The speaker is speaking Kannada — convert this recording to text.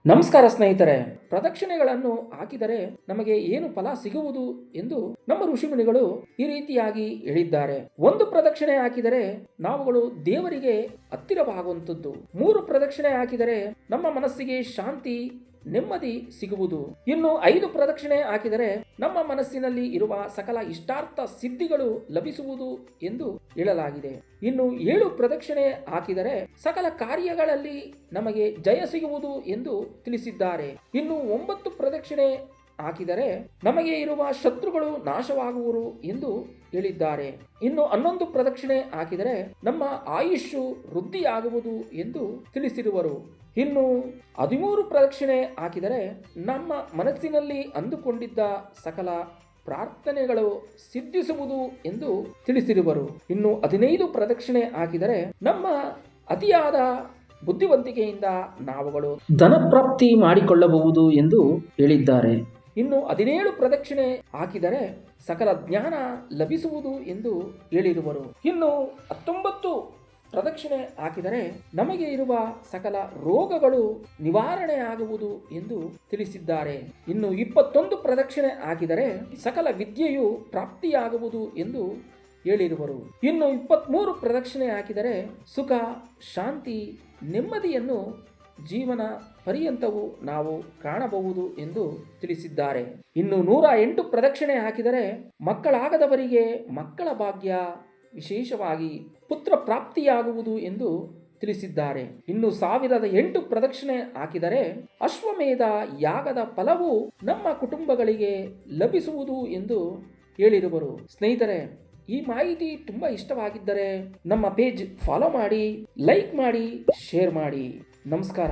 ನಮಸ್ಕಾರ ಸ್ನೇಹಿತರೆ. ಪ್ರದಕ್ಷಿಣೆಗಳನ್ನು ಹಾಕಿದರೆ ನಮಗೆ ಏನು ಫಲ ಸಿಗುವುದು ಎಂದು ನಮ್ಮ ಋಷಿಮುನಿಗಳು ಈ ರೀತಿಯಾಗಿ ಹೇಳಿದ್ದಾರೆ. ಒಂದು ಪ್ರದಕ್ಷಿಣೆ ಹಾಕಿದರೆ ನಾವುಗಳು ದೇವರಿಗೆ ಹತ್ತಿರವಾಗುವಂಥದ್ದು. 3 ಪ್ರದಕ್ಷಿಣೆ ಹಾಕಿದರೆ ನಮ್ಮ ಮನಸ್ಸಿಗೆ ಶಾಂತಿ ನೆಮ್ಮದಿ ಸಿಗುವುದು. ಇನ್ನು 5 ಪ್ರದಕ್ಷಿಣೆ ಹಾಕಿದರೆ ನಮ್ಮ ಮನಸ್ಸಿನಲ್ಲಿ ಇರುವ ಸಕಲ ಇಷ್ಟಾರ್ಥ ಸಿದ್ಧಿಗಳು ಲಭಿಸುವುದು ಎಂದು ಹೇಳಲಾಗಿದೆ. ಇನ್ನು 7 ಪ್ರದಕ್ಷಿಣೆ ಹಾಕಿದರೆ ಸಕಲ ಕಾರ್ಯಗಳಲ್ಲಿ ನಮಗೆ ಜಯ ಸಿಗುವುದು ಎಂದು ತಿಳಿಸಿದ್ದಾರೆ. ಇನ್ನು 9 ಪ್ರದಕ್ಷಿಣೆ ಹಾಕಿದರೆ ನಮಗೆ ಇರುವ ಶತ್ರುಗಳು ನಾಶವಾಗುವರು ಎಂದು ಹೇಳಿದ್ದಾರೆ. ಇನ್ನು 11 ಪ್ರದಕ್ಷಿಣೆ ಹಾಕಿದರೆ ನಮ್ಮ ಆಯುಷ್ಯು ವೃದ್ಧಿಯಾಗುವುದು ಎಂದು ತಿಳಿಸಿರುವರು. ಇನ್ನು 13 ಪ್ರದಕ್ಷಿಣೆ ಹಾಕಿದರೆ ನಮ್ಮ ಮನಸ್ಸಿನಲ್ಲಿ ಅಂದುಕೊಂಡಿದ್ದ ಸಕಲ ಪ್ರಾರ್ಥನೆಗಳು ಸಿದ್ಧಿಸುವುದು ಎಂದು ತಿಳಿಸಿರುವರು. ಇನ್ನು 15 ಪ್ರದಕ್ಷಿಣೆ ಹಾಕಿದರೆ ನಮ್ಮ ಅತಿಯಾದ ಬುದ್ಧಿವಂತಿಕೆಯಿಂದ ನಾವುಗಳು ಧನಪ್ರಾಪ್ತಿ ಮಾಡಿಕೊಳ್ಳಬಹುದು ಎಂದು ಹೇಳಿದ್ದಾರೆ. ಇನ್ನು 17 ಪ್ರದಕ್ಷಿಣೆ ಹಾಕಿದರೆ ಸಕಲ ಜ್ಞಾನ ಲಭಿಸುವುದು ಎಂದು ಹೇಳಿರುವರು. ಇನ್ನು 19 ಪ್ರದಕ್ಷಿಣೆ ಹಾಕಿದರೆ ನಮಗೆ ಇರುವ ಸಕಲ ರೋಗಗಳು ನಿವಾರಣೆ ಆಗುವುದು ಎಂದು ತಿಳಿಸಿದ್ದಾರೆ. ಇನ್ನು 21 ಪ್ರದಕ್ಷಿಣೆ ಹಾಕಿದರೆ ಸಕಲ ವಿದ್ಯೆಯು ಪ್ರಾಪ್ತಿಯಾಗುವುದು ಎಂದು ಹೇಳಿರುವರು. ಇನ್ನು 23 ಪ್ರದಕ್ಷಿಣೆ ಹಾಕಿದರೆ ಸುಖ, ಶಾಂತಿ, ನೆಮ್ಮದಿಯನ್ನು ಜೀವನ ಪರ್ಯಂತವೂ ನಾವು ಕಾಣಬಹುದು ಎಂದು ತಿಳಿಸಿದ್ದಾರೆ. ಇನ್ನು 108 ಪ್ರದಕ್ಷಿಣೆ ಹಾಕಿದರೆ ಮಕ್ಕಳಾಗದವರಿಗೆ ಮಕ್ಕಳ ಭಾಗ್ಯ, ವಿಶೇಷವಾಗಿ ಪುತ್ರ ಪ್ರಾಪ್ತಿಯಾಗುವುದು ಎಂದು ತಿಳಿಸಿದ್ದಾರೆ. ಇನ್ನು 1008 ಪ್ರದಕ್ಷಿಣೆ ಹಾಕಿದರೆ ಅಶ್ವಮೇಧ ಯಾಗದ ಫಲವು ನಮ್ಮ ಕುಟುಂಬಗಳಿಗೆ ಲಭಿಸುವುದು ಎಂದು ಹೇಳಿರುವರು. ಸ್ನೇಹಿತರೆ, ಈ ಮಾಹಿತಿ ತುಂಬಾ ಇಷ್ಟವಾಗಿದ್ದರೆ ನಮ್ಮ ಪೇಜ್ ಫಾಲೋ ಮಾಡಿ, ಲೈಕ್ ಮಾಡಿ, ಶೇರ್ ಮಾಡಿ. ನಮಸ್ಕಾರ.